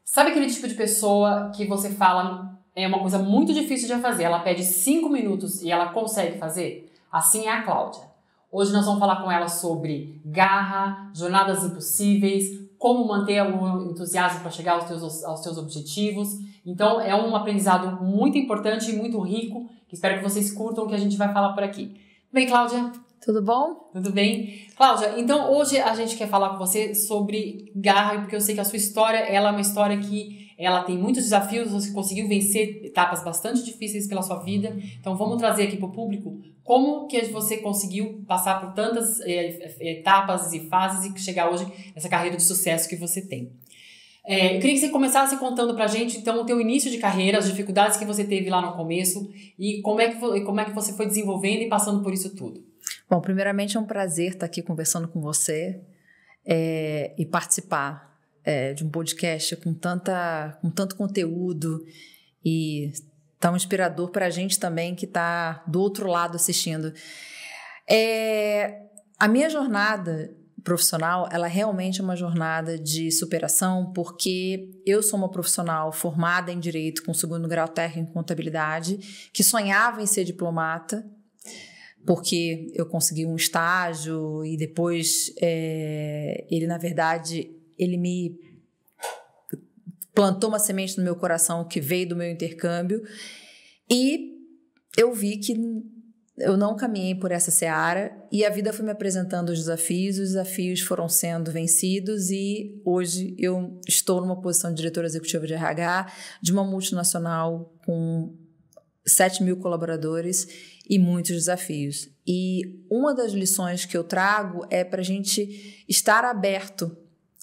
Sabe aquele tipo de pessoa que você fala é uma coisa muito difícil de fazer, ela pede 5 minutos e ela consegue fazer? Assim é a Cláudia. Hoje nós vamos falar com ela sobre garra, jornadas impossíveis, como manter o entusiasmo para chegar aos teus objetivos. Então é um aprendizado muito importante e muito rico, que espero que vocês curtam o que a gente vai falar por aqui. Tudo bem, Cláudia? Tudo bom? Tudo bem? Cláudia, então hoje a gente quer falar com você sobre garra, porque eu sei que a sua história, ela é uma história que ela tem muitos desafios, você conseguiu vencer etapas bastante difíceis pela sua vida. Então vamos trazer aqui para o público como que você conseguiu passar por tantas etapas e fases e chegar hoje nessa carreira de sucesso que você tem. Eu queria que você começasse contando pra gente, então, o teu início de carreira, as dificuldades que você teve lá no começo e como é que você foi desenvolvendo e passando por isso tudo. Bom, primeiramente é um prazer estar aqui conversando com você e participar de um podcast com tanto conteúdo e tão inspirador para a gente também que está do outro lado assistindo. A minha jornada profissional, ela realmente é uma jornada de superação, porque eu sou uma profissional formada em Direito com 2º grau técnico em Contabilidade, que sonhava em ser diplomata, porque eu consegui um estágio e depois ele me plantou uma semente no meu coração que veio do meu intercâmbio e eu vi que eu não caminhei por essa seara e a vida foi me apresentando os desafios foram sendo vencidos e hoje eu estou numa posição de diretora executiva de RH de uma multinacional com 7.000 colaboradores e muitos desafios. E uma das lições que eu trago é para a gente estar aberto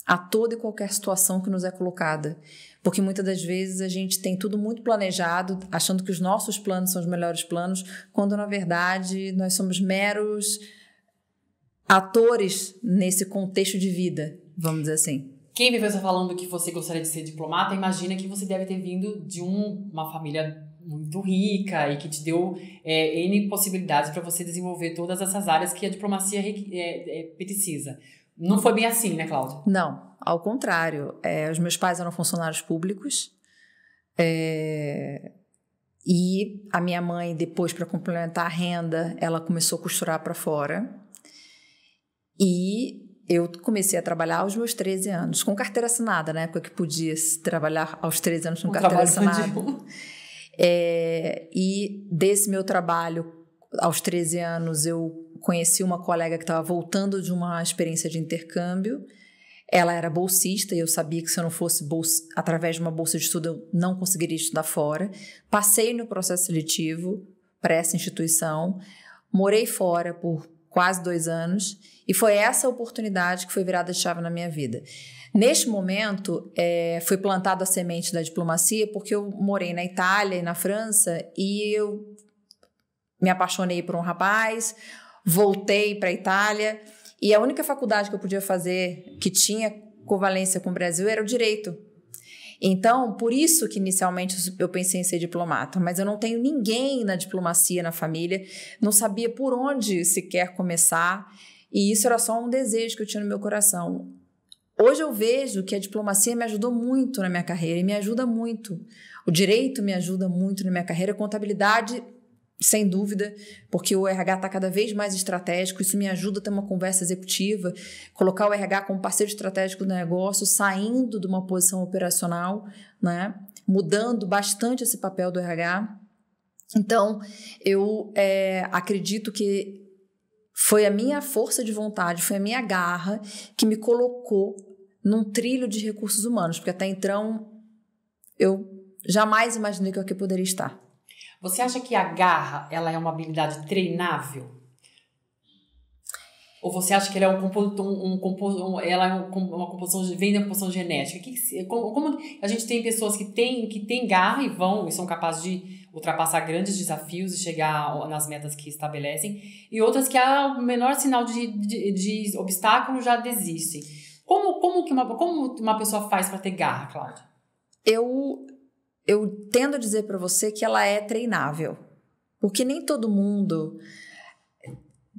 a toda e qualquer situação que nos é colocada. Porque muitas das vezes a gente tem tudo muito planejado, achando que os nossos planos são os melhores planos, quando na verdade nós somos meros atores nesse contexto de vida, vamos dizer assim. Quem me vê falando que você gostaria de ser diplomata, imagina que você deve ter vindo de uma família muito rica e que te deu N possibilidades para você desenvolver todas essas áreas que a diplomacia precisa. Não foi bem assim, né, Cláudia? Não, ao contrário. Os meus pais eram funcionários públicos e a minha mãe, depois, para complementar a renda, ela começou a costurar para fora e eu comecei a trabalhar aos meus 13 anos, com carteira assinada, na época que podia trabalhar aos 13 anos com carteira assinada. E desse meu trabalho, aos 13 anos, eu conheci uma colega que estava voltando de uma experiência de intercâmbio. Ela era bolsista e eu sabia que se eu não fosse através de uma bolsa de estudo, eu não conseguiria estudar fora. Passei no processo seletivo para essa instituição, morei fora por quase 2 anos e foi essa oportunidade que foi virada de chave na minha vida. Neste momento, foi plantada a semente da diplomacia porque eu morei na Itália e na França e eu me apaixonei por um rapaz, voltei para a Itália e a única faculdade que eu podia fazer que tinha covalência com o Brasil era o Direito. Então, por isso que inicialmente eu pensei em ser diplomata, mas eu não tenho ninguém na diplomacia na família, não sabia por onde sequer começar e isso era só um desejo que eu tinha no meu coração. Hoje eu vejo que a diplomacia me ajudou muito na minha carreira e me ajuda muito. O direito me ajuda muito na minha carreira, a contabilidade, sem dúvida, porque o RH está cada vez mais estratégico, isso me ajuda a ter uma conversa executiva, colocar o RH como parceiro estratégico do negócio, saindo de uma posição operacional, né? Mudando bastante esse papel do RH. Então, eu acredito que foi a minha força de vontade, foi a minha garra que me colocou num trilho de recursos humanos, porque até então eu jamais imaginei que eu aqui poderia estar. Você acha que a garra, ela é uma habilidade treinável? Ou você acha que ela é uma composição, vem da composição genética? Como a gente tem pessoas que têm garra e são capazes de ultrapassar grandes desafios e chegar nas metas que estabelecem, e outras que ao menor sinal de obstáculo já desistem. Como uma pessoa faz para ter garra, Cláudia? Eu tendo a dizer para você que ela é treinável, porque nem todo mundo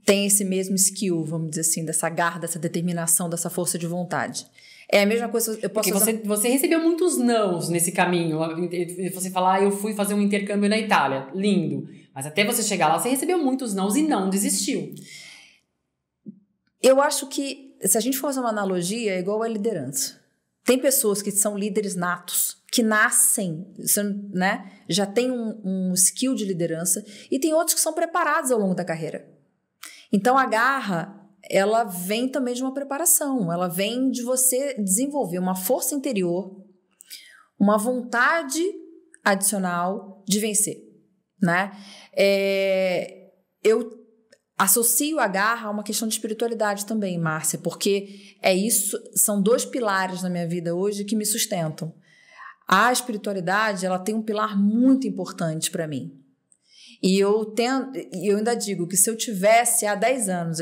tem esse mesmo skill, vamos dizer assim, dessa garra, dessa determinação, dessa força de vontade. É a mesma coisa, eu posso Porque você recebeu muitos nãos nesse caminho. Você falar, eu fui fazer um intercâmbio na Itália. Lindo. Mas até você chegar lá, você recebeu muitos nãos e não desistiu. Eu acho que, se a gente for fazer uma analogia, é igual a liderança. Tem pessoas que são líderes natos, que nascem, né? Já tem um skill de liderança, e tem outros que são preparados ao longo da carreira. Então, a garra, ela vem também de uma preparação, ela vem de você desenvolver uma força interior, uma vontade adicional de vencer, né? Eu associo a garra a uma questão de espiritualidade também, Márcia, porque são 2 pilares na minha vida hoje que me sustentam. A espiritualidade, ela tem um pilar muito importante para mim. E eu ainda digo que se eu tivesse há 10 anos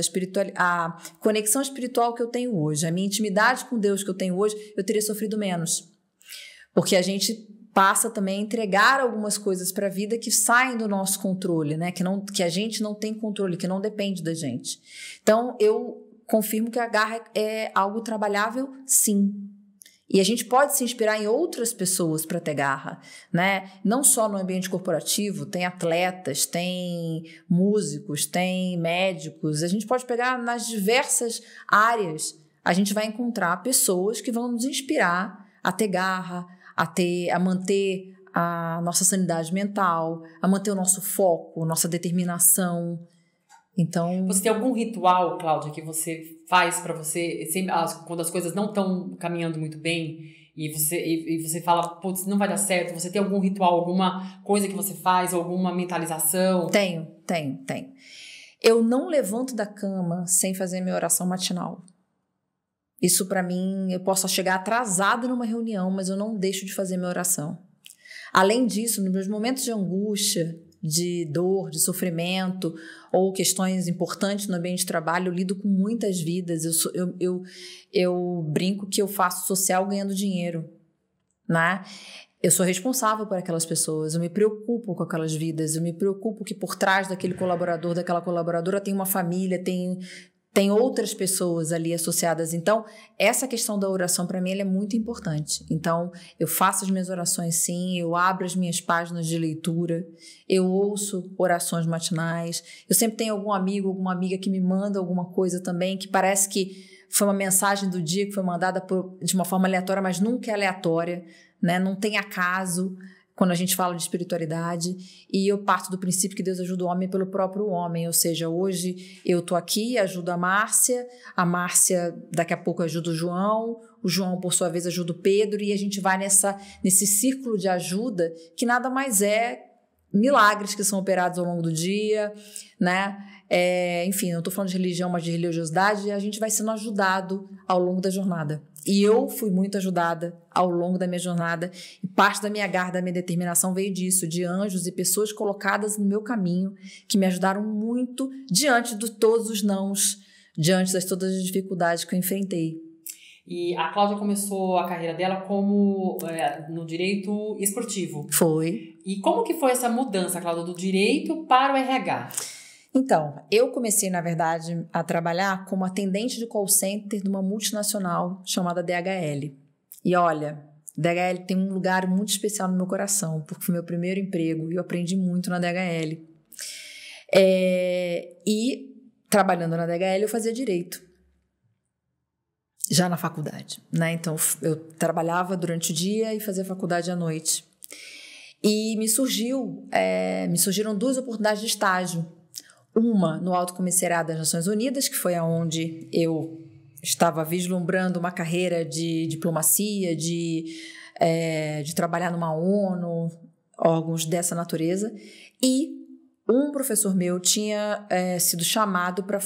a conexão espiritual que eu tenho hoje, a minha intimidade com Deus que eu tenho hoje, eu teria sofrido menos. Porque a gente passa também a entregar algumas coisas para a vida que saem do nosso controle, né? Que a gente não tem controle, que não depende da gente. Então, eu confirmo que a garra é algo trabalhável, sim. E a gente pode se inspirar em outras pessoas para ter garra, né? Não só no ambiente corporativo, tem atletas, tem músicos, tem médicos. A gente pode pegar nas diversas áreas. A gente vai encontrar pessoas que vão nos inspirar a ter garra, a manter a nossa sanidade mental, a manter o nosso foco, nossa determinação. Então, você tem algum ritual, Cláudia, que você faz para você, quando as coisas não estão caminhando muito bem e você fala, putz, não vai dar certo, você tem algum ritual, alguma coisa que você faz, alguma mentalização? Tenho. Eu não levanto da cama sem fazer minha oração matinal. Isso para mim, eu posso chegar atrasada numa reunião, mas eu não deixo de fazer minha oração. Além disso, nos meus momentos de angústia, de dor, de sofrimento ou questões importantes no ambiente de trabalho, eu lido com muitas vidas. Eu brinco que eu faço social ganhando dinheiro, né? Eu sou responsável por aquelas pessoas, eu me preocupo com aquelas vidas, eu me preocupo que por trás daquele colaborador, daquela colaboradora tem uma família, tem outras pessoas ali associadas. Então, essa questão da oração, para mim, ela é muito importante. Então, eu faço as minhas orações, sim, eu abro as minhas páginas de leitura, eu ouço orações matinais, eu sempre tenho algum amigo, alguma amiga que me manda alguma coisa também, que parece que foi uma mensagem do dia que foi mandada de uma forma aleatória, mas nunca é aleatória, né? Não tem acaso quando a gente fala de espiritualidade, e eu parto do princípio que Deus ajuda o homem pelo próprio homem, ou seja, hoje eu estou aqui, ajudo a Márcia daqui a pouco ajuda o João por sua vez ajuda o Pedro, e a gente vai nesse círculo de ajuda que nada mais é milagres que são operados ao longo do dia, né? Enfim, não estou falando de religião, mas de religiosidade, e a gente vai sendo ajudado ao longo da jornada. E eu fui muito ajudada ao longo da minha jornada, e parte da minha garra, da minha determinação veio disso, de anjos e pessoas colocadas no meu caminho, que me ajudaram muito diante de todos os nãos, diante de todas as dificuldades que eu enfrentei. E a Cláudia começou a carreira dela como no direito esportivo. Foi. E como que foi essa mudança, Cláudia, do direito para o RH? Então, eu comecei, na verdade, a trabalhar como atendente de call center de uma multinacional chamada DHL. E olha, DHL tem um lugar muito especial no meu coração, porque foi meu primeiro emprego e eu aprendi muito na DHL. E trabalhando na DHL eu fazia direito, já na faculdade, né? Então, eu trabalhava durante o dia e fazia faculdade à noite. E me surgiram 2 oportunidades de estágio. Uma no Alto Comissariado das Nações Unidas, que foi aonde eu estava vislumbrando uma carreira de diplomacia, de trabalhar numa ONU, órgãos dessa natureza. E um professor meu tinha sido chamado para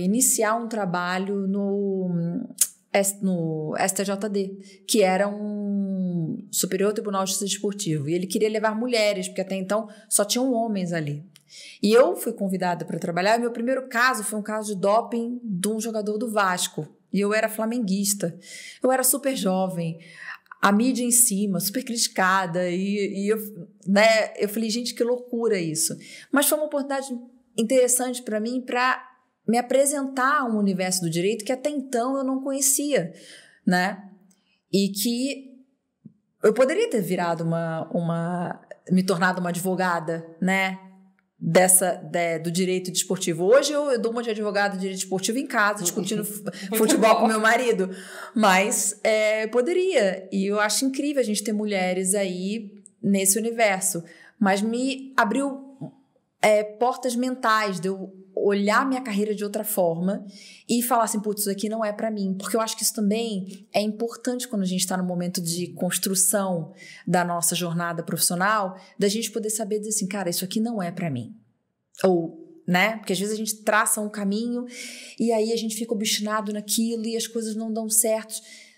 iniciar um trabalho no STJD, que era um Superior Tribunal de Justiça Desportivo. E ele queria levar mulheres, porque até então só tinham homens ali. E eu fui convidada para trabalhar. Meu primeiro caso foi um caso de doping de um jogador do Vasco. E eu era flamenguista. Eu era super jovem. A mídia em cima, super criticada. E eu falei, gente, que loucura isso. Mas foi uma oportunidade interessante para mim para me apresentar a um universo do direito que até então eu não conhecia, né? E que eu poderia ter virado me tornado uma advogada, né? Do direito desportivo. Hoje eu dou uma de advogada de direito desportivo em casa, discutindo futebol com meu marido. Mas poderia. E eu acho incrível a gente ter mulheres aí nesse universo. Mas me abriu portas mentais de eu olhar minha carreira de outra forma e falar assim, putz, isso aqui não é pra mim. Porque eu acho que isso também é importante quando a gente está no momento de construção da nossa jornada profissional, da gente poder saber dizer assim, cara, isso aqui não é pra mim. Ou, né? Porque às vezes a gente traça um caminho e aí a gente fica obstinado naquilo e as coisas não dão certo.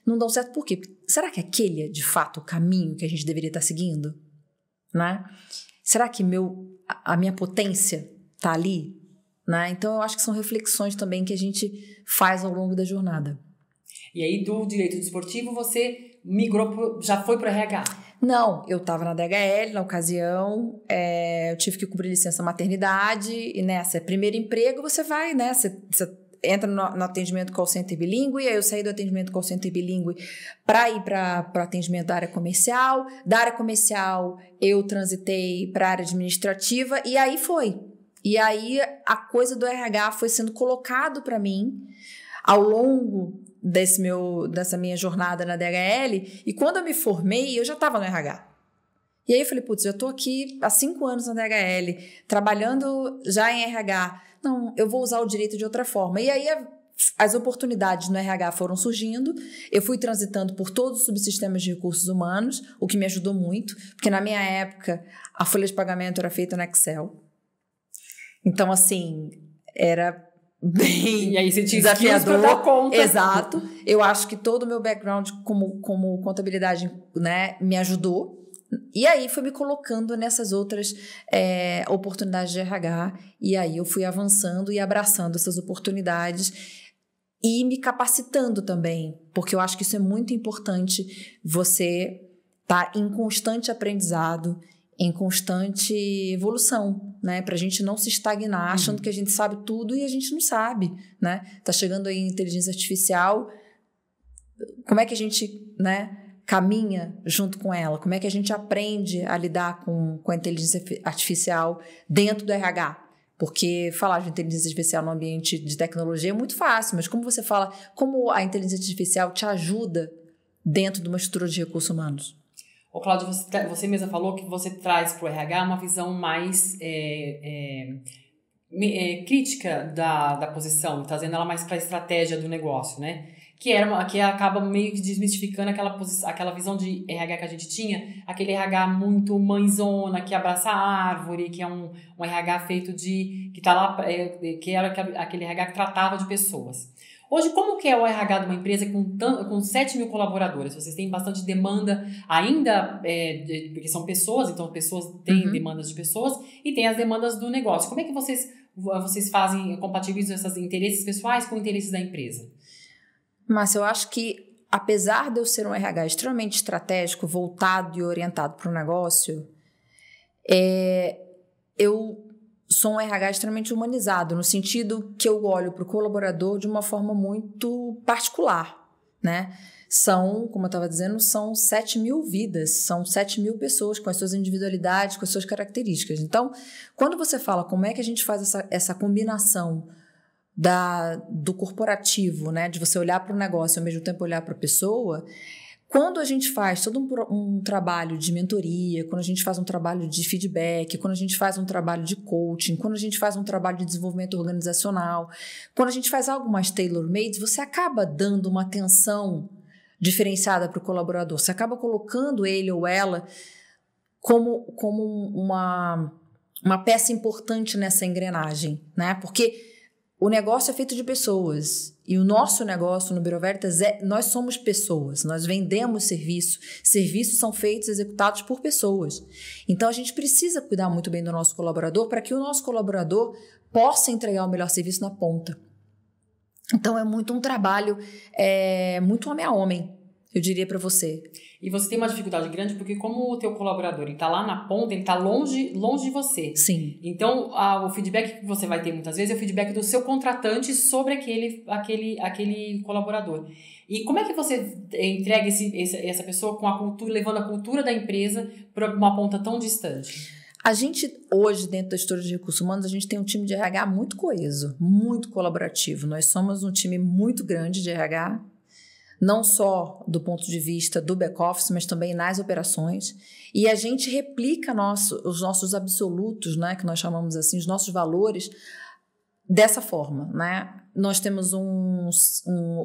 Não dão certo por quê? Porque será que aquele é de fato o caminho que a gente deveria estar seguindo? Né? Será que a minha potência tá ali? Né? Então, eu acho que são reflexões também que a gente faz ao longo da jornada. E aí, do direito desportivo, você migrou, já foi para o RH? Não, eu estava na DHL na ocasião, eu tive que cumprir licença maternidade, e nessa primeiro emprego você vai, né? Você entra no atendimento call center bilíngue, aí eu saí do atendimento call center bilíngue para ir para o atendimento da área comercial. Da área comercial, eu transitei para a área administrativa, e aí foi. E aí a coisa do RH foi sendo colocado para mim ao longo dessa minha jornada na DHL, e quando eu me formei, eu já estava no RH. E aí eu falei, putz, eu estou aqui há 5 anos na DHL, trabalhando já em RH, não, eu vou usar o direito de outra forma. E aí as oportunidades no RH foram surgindo, eu fui transitando por todos os subsistemas de recursos humanos, o que me ajudou muito, porque na minha época a folha de pagamento era feita no Excel. Então, assim, era bem e aí você tinha desafiador. Dar conta. Exato. Eu acho que todo o meu background como contabilidade, né, me ajudou. E aí foi me colocando nessas outras oportunidades de RH. E aí eu fui avançando e abraçando essas oportunidades e me capacitando também. Porque eu acho que isso é muito importante, você estar em constante aprendizado, em constante evolução, né? Pra gente não se estagnar achando que a gente sabe tudo e a gente não sabe, né? Tá chegando aí a inteligência artificial, como é que a gente, né, caminha junto com ela? Como é que a gente aprende a lidar com a inteligência artificial dentro do RH? Porque falar de inteligência artificial no ambiente de tecnologia é muito fácil, mas como você fala, como a inteligência artificial te ajuda dentro de uma estrutura de recursos humanos? Ô, Cláudia, você mesma falou que você traz para o RH uma visão mais crítica da posição, trazendo ela mais para a estratégia do negócio, né? Que acaba meio que desmistificando aquela visão de RH que a gente tinha, aquele RH muito mãezona, que abraça a árvore, que é um RH feito que tá lá, que era aquele RH que tratava de pessoas. Hoje, como que é o RH de uma empresa com 7 mil colaboradores? Vocês têm bastante demanda ainda, porque são pessoas, então pessoas têm demandas de pessoas e tem as demandas do negócio. Como é que vocês compatibilizam esses interesses pessoais com interesses da empresa? Mas eu acho que, apesar de eu ser um RH extremamente estratégico, voltado e orientado para o negócio, eu sou um RH extremamente humanizado, no sentido que eu olho para o colaborador de uma forma muito particular, né? Como eu estava dizendo, são 7 mil vidas, são 7 mil pessoas com as suas individualidades, com as suas características. Então, quando você fala como é que a gente faz essa combinação do corporativo, né? De você olhar para o negócio e ao mesmo tempo olhar para a pessoa, quando a gente faz todo um trabalho de mentoria, quando a gente faz um trabalho de feedback, quando a gente faz um trabalho de coaching, quando a gente faz um trabalho de desenvolvimento organizacional, quando a gente faz algo mais tailor-made, você acaba dando uma atenção diferenciada para o colaborador. Você acaba colocando ele ou ela como uma peça importante nessa engrenagem, né? Porque o negócio é feito de pessoas e o nosso negócio no Bureau Veritas nós somos pessoas, nós vendemos serviços são feitos, executados por pessoas. Então a gente precisa cuidar muito bem do nosso colaborador para que o nosso colaborador possa entregar o melhor serviço na ponta. Então é muito um trabalho muito homem a homem, Eu diria para você. E você tem uma dificuldade grande porque como o teu colaborador está lá na ponta, ele está longe de você. Sim. Então, o feedback que você vai ter muitas vezes é o feedback do seu contratante sobre aquele colaborador. E como é que você entrega essa pessoa com a cultura, levando a cultura da empresa para uma ponta tão distante? A gente, hoje, dentro da história de recursos humanos, a gente tem um time de RH muito coeso, muito colaborativo. Nós somos um time muito grande de RH, não só do ponto de vista do back-office, mas também nas operações. E a gente replica os nossos absolutos, né, que nós chamamos assim, os nossos valores, dessa forma, né? Nós temos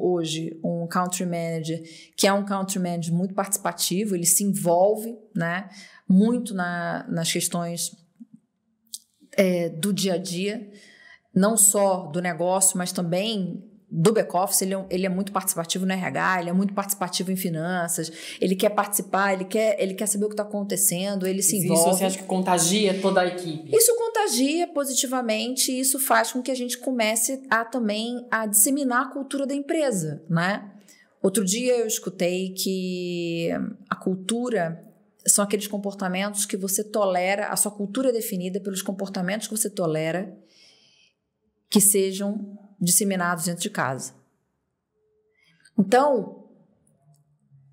hoje um country manager, que é um country manager muito participativo, ele se envolve, né, muito nas questões do dia a dia, não só do negócio, mas também do back-office. Ele é muito participativo no RH, ele é muito participativo em finanças, ele quer participar, ele quer saber o que está acontecendo, ele se envolve. Isso você acha que contagia toda a equipe? Isso contagia positivamente e isso faz com que a gente comece também a disseminar a cultura da empresa, né? Outro dia eu escutei que a cultura são aqueles comportamentos que você tolera, a sua cultura é definida pelos comportamentos que você tolera que sejam disseminados dentro de casa. Então,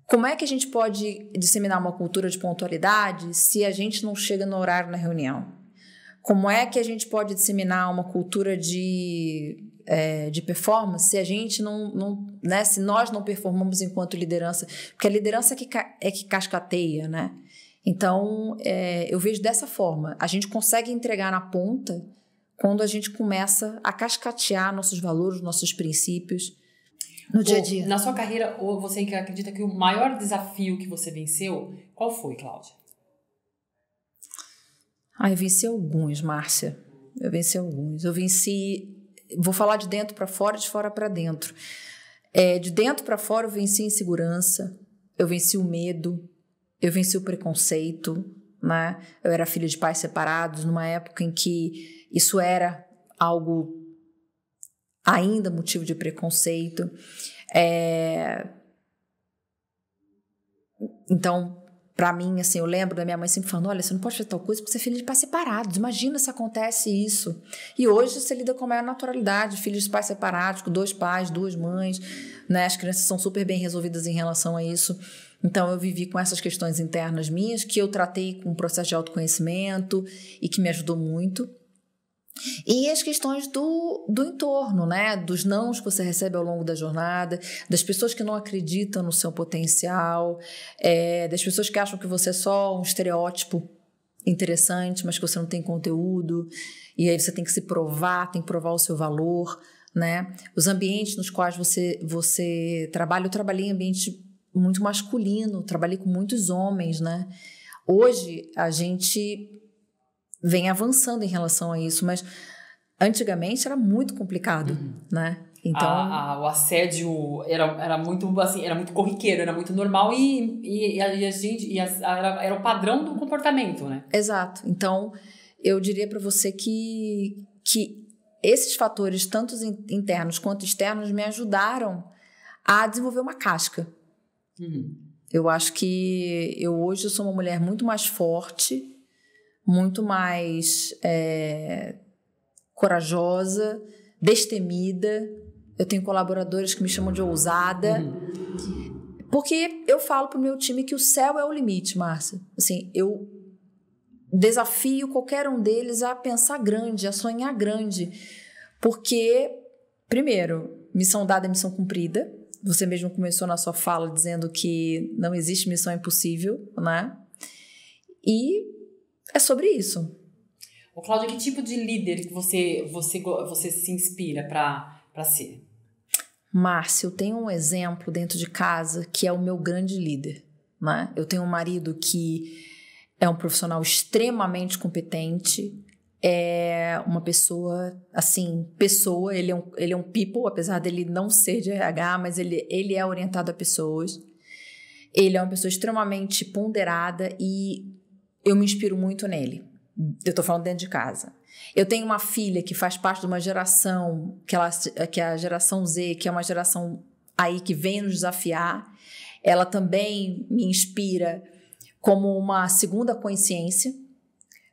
como é que a gente pode disseminar uma cultura de pontualidade se a gente não chega no horário na reunião? Como é que a gente pode disseminar uma cultura de performance se a gente né, se nós não performamos enquanto liderança? Porque a liderança é que cascateia, né? Então, eu vejo dessa forma. A gente consegue entregar na ponta quando a gente começa a cascatear nossos valores, nossos princípios no dia a dia. Na sua carreira, você acredita que o maior desafio que você venceu, qual foi, Cláudia? Eu venci alguns, Márcia. Eu venci, vou falar de dentro para fora e de fora para dentro. De dentro para fora eu venci a insegurança, eu venci o medo, eu venci o preconceito, né? Eu era filha de pais separados numa época em que isso era algo ainda motivo de preconceito. Então, para mim, assim, eu lembro da minha mãe sempre falando, olha, você não pode fazer tal coisa porque você é filha de pais separados, imagina se acontece isso. E hoje você lida com a maior naturalidade, filhos de pais separados, com 2 pais, 2 mães, né? As crianças são super bem resolvidas em relação a isso. Então, eu vivi com essas questões internas minhas, que eu tratei com um processo de autoconhecimento e que me ajudou muito. E as questões do entorno, né? Dos nãos que você recebe ao longo da jornada, das pessoas que não acreditam no seu potencial, das pessoas que acham que você é só um estereótipo interessante, mas que você não tem conteúdo, e aí você tem que se provar, tem que provar o seu valor, né? Os ambientes nos quais você trabalha, eu trabalhei em ambiente muito masculino, trabalhei com muitos homens, né? Hoje a gente vem avançando em relação a isso, mas antigamente era muito complicado, né? Então o assédio era muito assim, era muito corriqueiro, era muito normal era o padrão do comportamento, né? Exato. Então eu diria para você que esses fatores, tanto internos quanto externos, me ajudaram a desenvolver uma casca. Eu acho que hoje eu sou uma mulher muito mais forte, muito mais corajosa, destemida. Eu tenho colaboradores que me chamam de ousada. Porque eu falo pro meu time que o céu é o limite, Márcia. Assim, eu desafio qualquer um deles a pensar grande, a sonhar grande. Porque, primeiro, missão dada é missão cumprida. Você mesmo começou na sua fala dizendo que não existe missão impossível, né? E é sobre isso. Ô, Cláudia, que tipo de líder que você se inspira para ser? Márcia, eu tenho um exemplo dentro de casa que é o meu grande líder, né? Eu tenho um marido que é um profissional extremamente competente, é uma pessoa, assim, ele é um people, apesar dele não ser de RH, mas ele é orientado a pessoas. Ele é uma pessoa extremamente ponderada e eu me inspiro muito nele. Eu tô falando dentro de casa. Eu tenho uma filha que faz parte de uma geração, que é a geração Z, que é uma geração aí que vem nos desafiar. ela também me inspira como uma segunda consciência.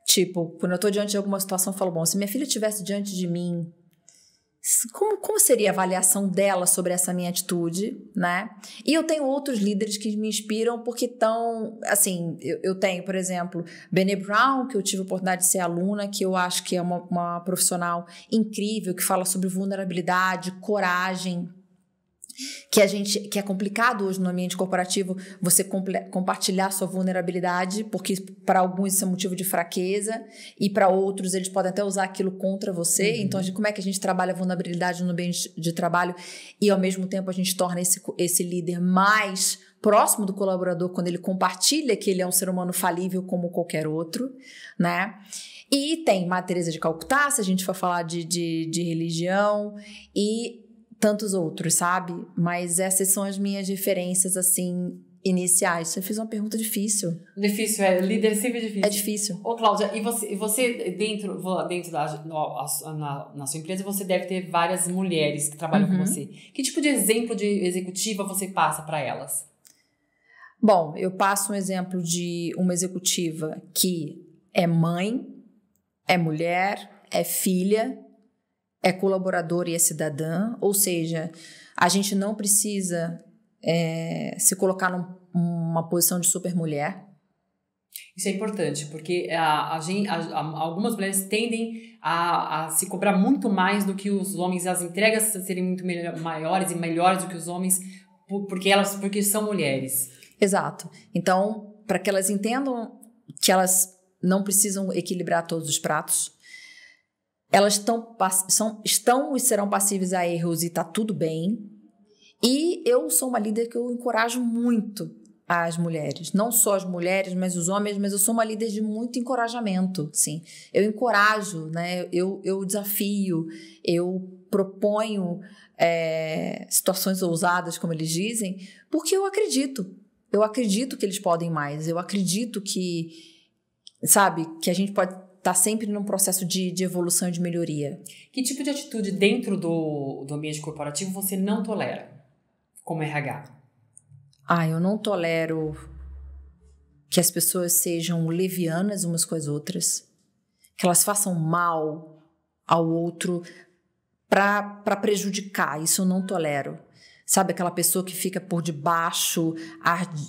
Tipo, quando eu estou diante de alguma situação, eu falo, bom, se minha filha estivesse diante de mim, como seria a avaliação dela sobre essa minha atitude, né? E eu tenho outros líderes que me inspiram porque estão, assim, eu tenho, por exemplo, Brené Brown, que eu tive a oportunidade de ser aluna, que eu acho que é uma profissional incrível, que fala sobre vulnerabilidade, coragem, que é complicado hoje no ambiente corporativo você compartilhar sua vulnerabilidade, porque para alguns isso é motivo de fraqueza e para outros eles podem até usar aquilo contra você. Então, como é que a gente trabalha a vulnerabilidade no ambiente de trabalho e ao mesmo tempo a gente torna esse líder mais próximo do colaborador quando ele compartilha que ele é um ser humano falível como qualquer outro, né? E tem Madre Teresa de Calcutá, se a gente for falar de religião, e tantos outros, sabe? Mas essas são as minhas referências, assim, iniciais. Você fez uma pergunta difícil. Difícil, líder sempre é difícil. É difícil. Ô, Cláudia, e você dentro na sua empresa, você deve ter várias mulheres que trabalham com você. Que tipo de exemplo de executiva você passa para elas? Bom, eu passo um exemplo de uma executiva que é mãe, é mulher, é filha, é colaboradora e é cidadã, ou seja, a gente não precisa se colocar numa posição de supermulher. Isso é importante, porque algumas mulheres tendem a se cobrar muito mais do que os homens, as entregas serem muito maiores e melhores do que os homens, porque são mulheres. Exato. Então, para que elas entendam que elas não precisam equilibrar todos os pratos, elas estão e serão passíveis a erros e está tudo bem. E eu sou uma líder que eu encorajo muito as mulheres. Não só as mulheres, mas os homens, mas eu sou uma líder de muito encorajamento, sim. Eu encorajo, né? Eu desafio, eu proponho situações ousadas, como eles dizem, porque eu acredito. Eu acredito que eles podem mais. Eu acredito que, sabe, que a gente pode está sempre num processo de evolução e de melhoria. Que tipo de atitude dentro do ambiente corporativo você não tolera como RH? Eu não tolero que as pessoas sejam levianas umas com as outras, que elas façam mal ao outro para prejudicar. Isso eu não tolero. Sabe, aquela pessoa que fica por debaixo,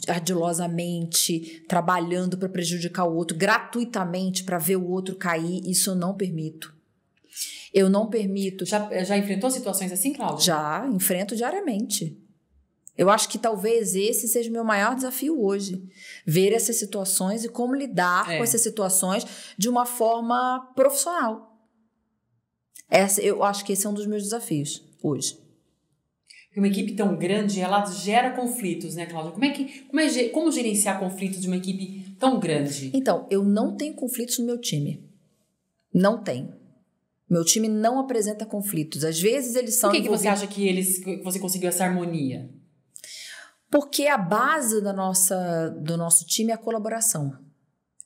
ardilosamente, trabalhando para prejudicar o outro, gratuitamente para ver o outro cair, isso eu não permito. Eu não permito. Já enfrentou situações assim, Cláudia? Já, enfrento diariamente. Eu acho que talvez esse seja o meu maior desafio hoje. Ver essas situações e como lidar com essas situações de uma forma profissional. Eu acho que esse é um dos meus desafios hoje. Uma equipe tão grande, ela gera conflitos, né, Cláudia? Como gerenciar conflitos de uma equipe tão grande? Então, eu não tenho conflitos no meu time. Não tenho. Meu time não apresenta conflitos. Às vezes eles são... Por que você acha que você conseguiu essa harmonia? Porque a base do nosso time é a colaboração.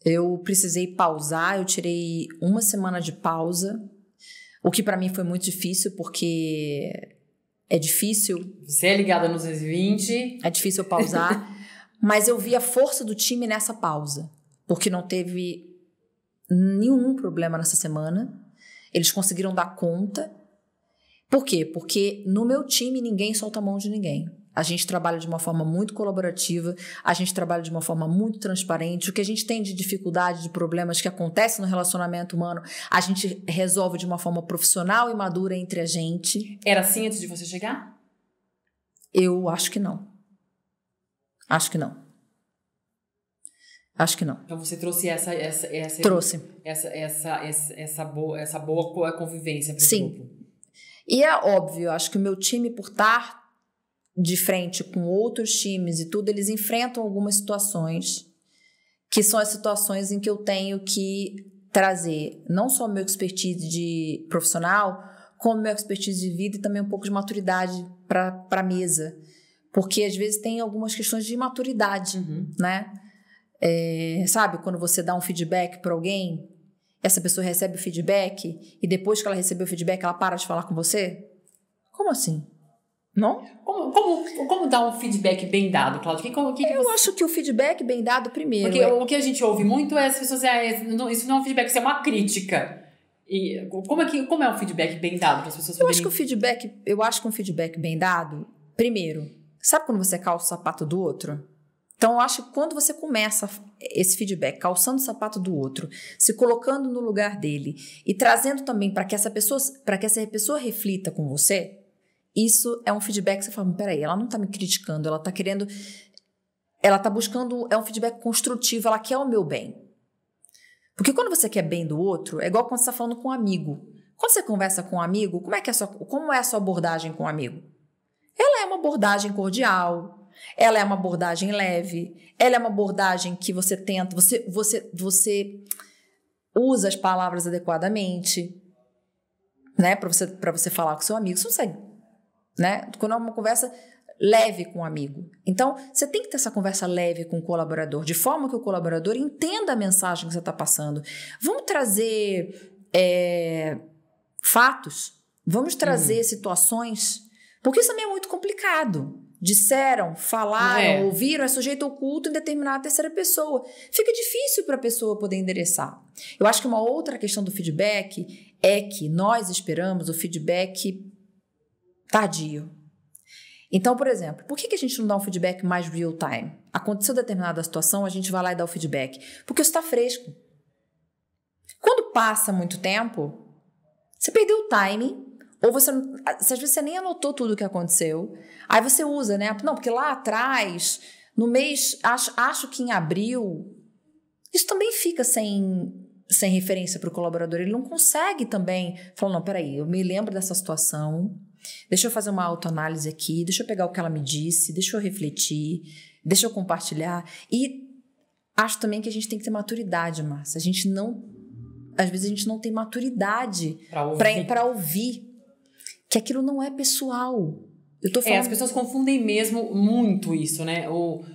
Eu precisei pausar, eu tirei uma semana de pausa, o que para mim foi muito difícil, porque... É difícil. Você é ligada nos 220. É difícil eu pausar. Mas eu vi a força do time nessa pausa. Porque não teve nenhum problema nessa semana. Eles conseguiram dar conta. Por quê? Porque no meu time ninguém solta a mão de ninguém. A gente trabalha de uma forma muito colaborativa, a gente trabalha de uma forma muito transparente. O que a gente tem de dificuldade, de problemas que acontecem no relacionamento humano, a gente resolve de uma forma profissional e madura entre a gente. Era assim antes de você chegar? Eu acho que não. Acho que não. Acho que não. Então você trouxe Trouxe. essa boa convivência para o grupo. E é óbvio, acho que o meu time, por estar de frente com outros times e tudo, eles enfrentam algumas situações que são as situações em que eu tenho que trazer não só o meu expertise de profissional, como o meu expertise de vida e também um pouco de maturidade para a mesa. Porque às vezes tem algumas questões de imaturidade, né? Sabe, quando você dá um feedback para alguém, essa pessoa recebe o feedback e depois que ela recebeu o feedback, ela para de falar com você? Como assim? Não? Como dar um feedback bem dado, Cláudia? Eu acho que o feedback bem dado primeiro. Porque o que a gente ouve muito é as pessoas isso não é um feedback, isso é uma crítica. E como é um feedback bem dado para as pessoas poderem... Eu acho que um feedback bem dado, primeiro, sabe quando você calça o sapato do outro? Então, eu acho que quando você começa esse feedback, calçando o sapato do outro, se colocando no lugar dele e trazendo também para que essa pessoa reflita com você, isso é um feedback que você fala, peraí, ela não está me criticando, ela está buscando, é um feedback construtivo, ela quer o meu bem. Porque quando você quer bem do outro, é igual quando você está falando com um amigo. Quando você conversa com um amigo, como é a sua abordagem com um amigo? Ela é uma abordagem cordial, ela é uma abordagem leve, ela é uma abordagem que você tenta, você usa as palavras adequadamente, né, para você falar com seu amigo. Você consegue, né? Quando é uma conversa leve com um amigo. Então, você tem que ter essa conversa leve com o colaborador, de forma que o colaborador entenda a mensagem que você está passando. Vamos trazer fatos, vamos trazer situações, porque isso também é muito complicado. Disseram, falaram, ouviram, é sujeito oculto em determinada terceira pessoa. Fica difícil para a pessoa poder endereçar. Eu acho que uma outra questão do feedback é que nós esperamos o feedback tardio. Então, por exemplo, por que a gente não dá um feedback mais real time? Aconteceu determinada situação, a gente vai lá e dá o feedback. Porque isso está fresco. Quando passa muito tempo, você perdeu o timing, ou às vezes você nem anotou tudo o que aconteceu. Aí você usa, né? Não, porque lá atrás, no mês, acho que em abril, isso também fica sem referência para o colaborador. Ele não consegue também falar, não, peraí, eu me lembro dessa situação, deixa eu fazer uma autoanálise aqui, deixa eu pegar o que ela me disse, deixa eu refletir, deixa eu compartilhar. E acho também que a gente tem que ter maturidade, Márcia. Às vezes a gente não tem maturidade para ouvir que aquilo não é pessoal. Eu tô falando... as pessoas confundem mesmo muito isso, né? Eu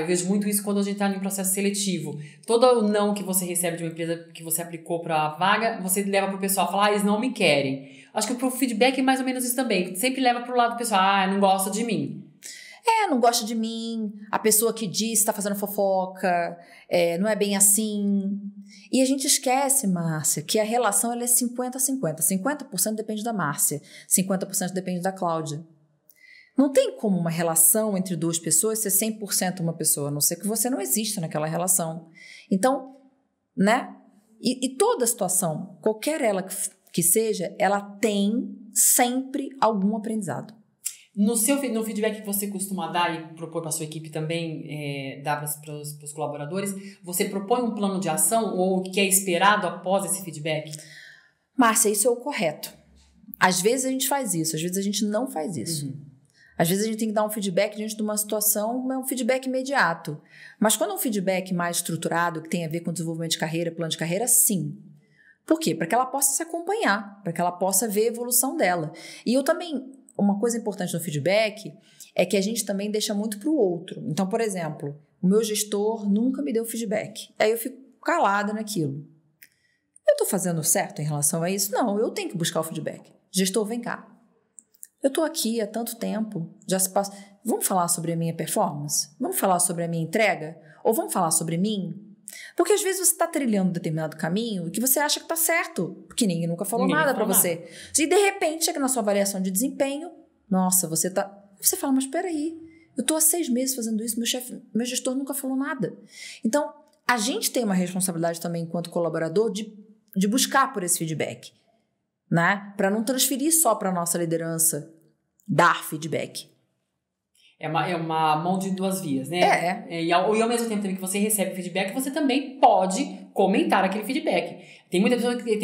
vejo muito isso quando a gente está em processo seletivo. Todo o não que você recebe de uma empresa que você aplicou para a vaga, você leva para o pessoal falar, eles não me querem. Acho que pro feedback é mais ou menos isso também. Sempre leva para o lado do pessoal, não gosta de mim. Não gosta de mim, a pessoa que diz está fazendo fofoca, não é bem assim. E a gente esquece, Márcia, que a relação ela é 50-50. 50% depende da Márcia, 50% depende da Cláudia. Não tem como uma relação entre duas pessoas ser 100% uma pessoa, a não ser que você não exista naquela relação. Então, né? E toda situação, qualquer ela que seja, ela tem sempre algum aprendizado. No feedback que você costuma dar e propor para a sua equipe também, dar para os colaboradores, você propõe um plano de ação ou o que é esperado após esse feedback? Márcia, isso é o correto. Às vezes a gente faz isso, às vezes a gente não faz isso. Às vezes a gente tem que dar um feedback diante de uma situação, é um feedback imediato. Mas quando é um feedback mais estruturado, que tem a ver com desenvolvimento de carreira, plano de carreira, sim. Por quê? Para que ela possa se acompanhar, para que ela possa ver a evolução dela. E eu também... Uma coisa importante no feedback é que a gente também deixa muito para o outro. Então, por exemplo, o meu gestor nunca me deu feedback. Aí eu fico calada naquilo. Eu estou fazendo certo em relação a isso? Não, eu tenho que buscar o feedback. Gestor, vem cá. Eu estou aqui há tanto tempo, já se passa... Vamos falar sobre a minha performance? Vamos falar sobre a minha entrega? Ou vamos falar sobre mim? Porque às vezes você está trilhando um determinado caminho que você acha que está certo, porque ninguém nunca falou nada para você. E de repente chega na sua avaliação de desempenho, nossa, você fala, mas espera aí, eu estou há 6 meses fazendo isso, meu gestor nunca falou nada. Então, a gente tem uma responsabilidade também enquanto colaborador de buscar por esse feedback, né? Para não transferir só para a nossa liderança dar feedback. É uma mão de duas vias, né? E ao mesmo tempo que você recebe feedback, você também pode comentar aquele feedback. Tem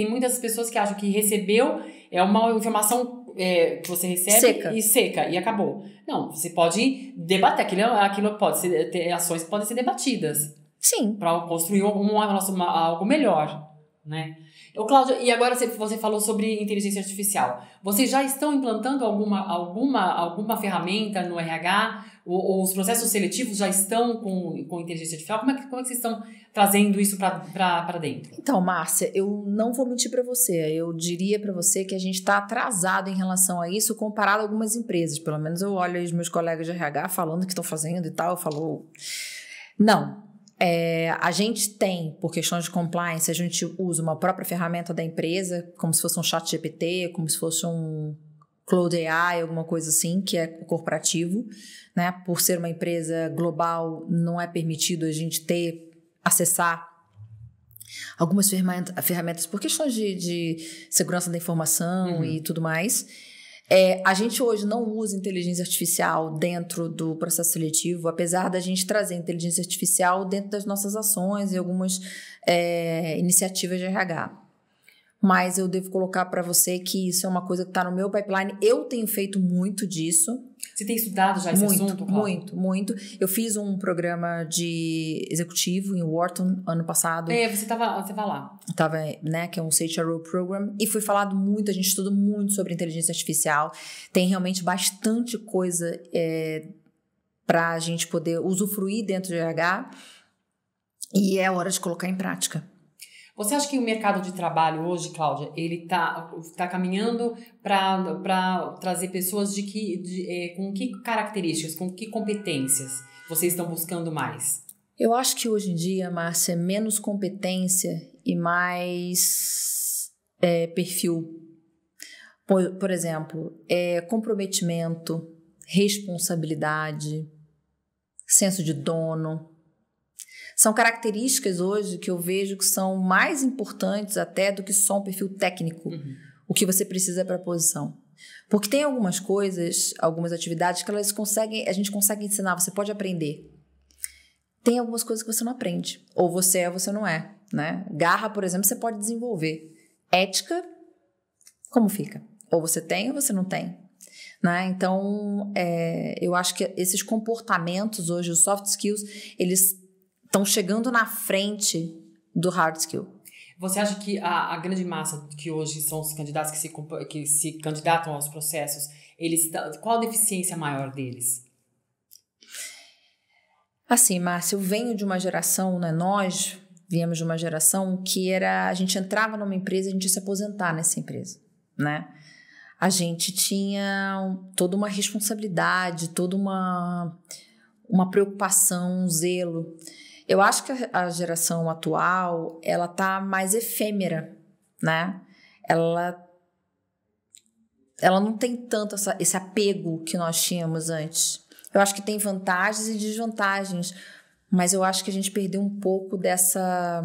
muitas pessoas que acham que recebeu é uma informação que você recebe seca e acabou. Não, você pode debater. Aquilo pode ter ações que podem ser debatidas. Sim. Para construir algo melhor, né? Cláudia, e agora você falou sobre inteligência artificial. Vocês já estão implantando alguma ferramenta no RH Ou os processos seletivos já estão com inteligência artificial? Como é que vocês estão trazendo isso para dentro? Então, Márcia, eu não vou mentir para você. Eu diria para você que a gente está atrasado em relação a isso comparado a algumas empresas. Pelo menos eu olho os meus colegas de RH falando que estão fazendo e tal. Eu falo, não. A gente tem, por questões de compliance, a gente usa uma própria ferramenta da empresa, como se fosse um chat GPT, como se fosse um Cloud AI, alguma coisa assim, que é corporativo, né? Por ser uma empresa global, não é permitido a gente acessar algumas ferramentas por questões de segurança da informação e tudo mais. A gente hoje não usa inteligência artificial dentro do processo seletivo, apesar da gente trazer inteligência artificial dentro das nossas ações e algumas iniciativas de RH. Mas eu devo colocar para você que isso é uma coisa que está no meu pipeline. Eu tenho feito muito disso. Você tem estudado já esse assunto, Cláudia? Muito. Eu fiz um programa de executivo em Wharton ano passado. Você vai lá. Né, que é um CHRO Program. E foi falado muito, a gente estuda muito sobre inteligência artificial. Tem realmente bastante coisa para a gente poder usufruir dentro de RH. E é hora de colocar em prática. Você acha que o mercado de trabalho hoje, Cláudia, ele tá caminhando para trazer pessoas com que características, com que competências vocês estão buscando mais? Eu acho que hoje em dia, Márcia, é menos competência e mais perfil. Por exemplo, comprometimento, responsabilidade, senso de dono. São características hoje que eu vejo que são mais importantes até do que só um perfil técnico, o que você precisa para a posição. Porque tem algumas coisas, algumas atividades que a gente consegue ensinar, você pode aprender. Tem algumas coisas que você não aprende, ou você é ou você não é, né? Garra, por exemplo, você pode desenvolver. Ética, como fica? Ou você tem ou você não tem. Né? Então, eu acho que esses comportamentos hoje, os soft skills, eles estão chegando na frente do hard skill. Você acha que a grande massa que hoje são os candidatos que se candidatam aos processos, qual a deficiência maior deles? Assim, Márcia, eu venho de uma geração, né? Nós viemos de uma geração que a gente entrava numa empresa e a gente ia se aposentar nessa empresa, né? A gente tinha toda uma responsabilidade, toda uma preocupação, um zelo. Eu acho que a geração atual, ela tá mais efêmera, né? Ela não tem tanto esse apego que nós tínhamos antes. Eu acho que tem vantagens e desvantagens, mas eu acho que a gente perdeu um pouco dessa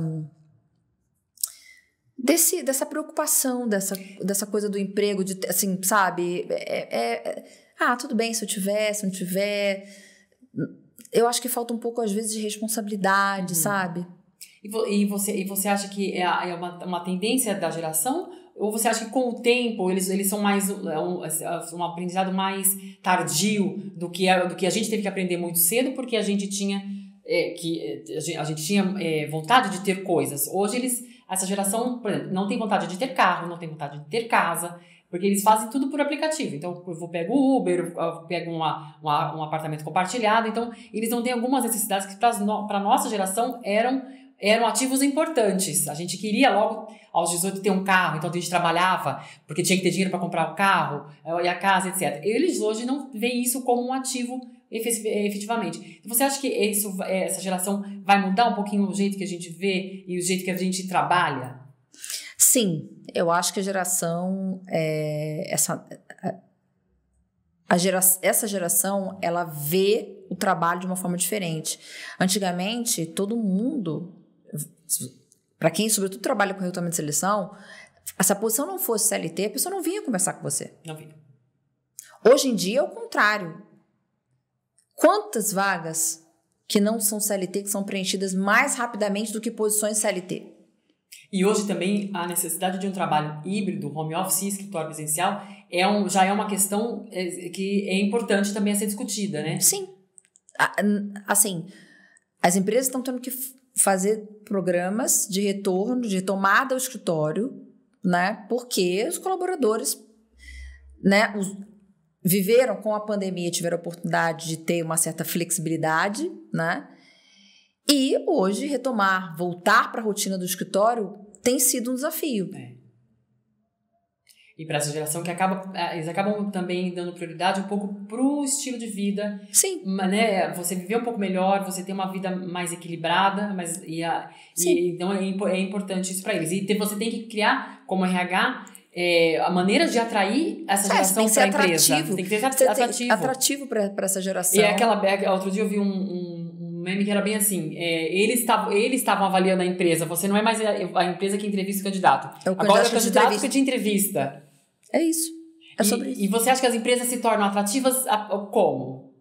preocupação, dessa coisa do emprego, de, assim, sabe? Tudo bem se eu tiver, se não tiver. Eu acho que falta um pouco, às vezes, de responsabilidade, sabe? E você acha que é uma tendência da geração? Ou você acha que com o tempo eles são mais um aprendizado mais tardio do que a gente teve que aprender muito cedo, porque a gente tinha vontade de ter coisas. Hoje essa geração, por exemplo, não tem vontade de ter carro, não tem vontade de ter casa, porque eles fazem tudo por aplicativo. Então, eu pego o Uber, eu pego um apartamento compartilhado. Então, eles não têm algumas necessidades que para a nossa geração eram ativos importantes. A gente queria logo, aos 18, ter um carro. Então, a gente trabalhava porque tinha que ter dinheiro para comprar o carro e a casa, etc. Eles hoje não veem isso como um ativo efetivamente. Você acha que essa geração vai mudar um pouquinho o jeito que a gente vê e o jeito que a gente trabalha? Sim, eu acho que essa geração, ela vê o trabalho de uma forma diferente. Antigamente, todo mundo, para quem sobretudo trabalha com recrutamento de seleção, se a posição não fosse CLT, a pessoa não vinha conversar com você. Não vinha. Hoje em dia é o contrário. Quantas vagas que não são CLT que são preenchidas mais rapidamente do que posições CLT? E hoje também a necessidade de um trabalho híbrido, home office, escritório presencial, já é uma questão que é importante também a ser discutida, né? Sim. Assim, as empresas estão tendo que fazer programas de retorno, de retomada ao escritório, né? Porque os colaboradores, né, viveram com a pandemia, tiveram a oportunidade de ter uma certa flexibilidade, né? E hoje voltar para a rotina do escritório tem sido um desafio. E para essa geração que eles acabam também dando prioridade um pouco pro estilo de vida. Sim. Né? Você viver um pouco melhor, você ter uma vida mais equilibrada, então é importante isso para eles. E você tem que criar, como RH, a maneira de atrair essa geração para a empresa. Tem que ser atrativo. Atrativo para essa geração. E outro dia eu vi um meme que era bem assim, eles estavam avaliando a empresa, você não é mais a empresa que entrevista o candidato. Agora é o candidato que te entrevista. É isso. É sobre isso. E você acha que as empresas se tornam atrativas como?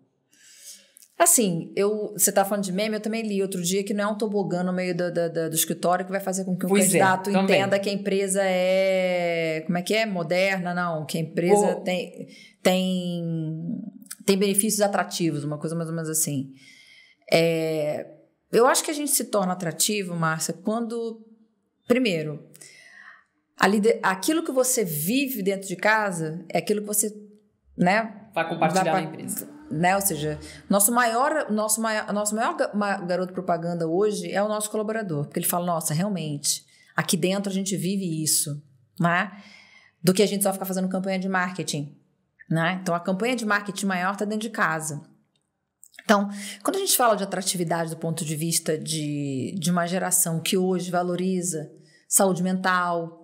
Assim, você tá falando de meme, eu também li outro dia que não é um tobogã no meio do escritório que vai fazer com que o candidato entenda que a empresa é... Como é que é? Moderna, não. Que a empresa tem benefícios atrativos, uma coisa mais ou menos assim. Eu acho que a gente se torna atrativo, Márcia, quando... Primeiro... Aquilo que você vive dentro de casa é aquilo que você, né, vai compartilhar na empresa. Né? Ou seja, nosso maior garoto propaganda hoje é o nosso colaborador. Porque ele fala, nossa, realmente, aqui dentro a gente vive isso, né? Do que a gente só ficar fazendo campanha de marketing. Né? Então, a campanha de marketing maior está dentro de casa. Então, quando a gente fala de atratividade do ponto de vista de uma geração que hoje valoriza saúde mental,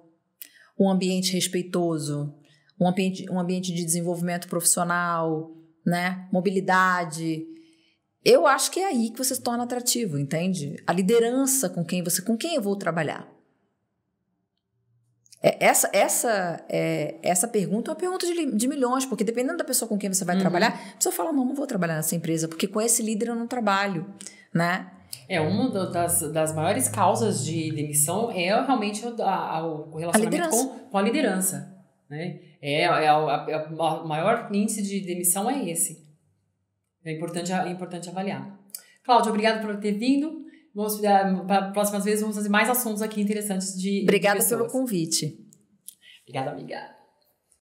um ambiente respeitoso, um ambiente de desenvolvimento profissional, né? Mobilidade. Eu acho que é aí que você se torna atrativo, entende? A liderança com quem eu vou trabalhar. Essa pergunta é uma pergunta de milhões, porque dependendo da pessoa com quem você vai trabalhar, a pessoa fala, não vou trabalhar nessa empresa, porque com esse líder eu não trabalho, né? Uma das maiores causas de demissão é realmente o relacionamento com a liderança. Né? O maior índice de demissão é esse. É importante avaliar. Cláudia, obrigada por ter vindo. Para próximas vezes vamos fazer mais assuntos aqui interessantes de Obrigada pessoas. pelo convite. Obrigada, amiga.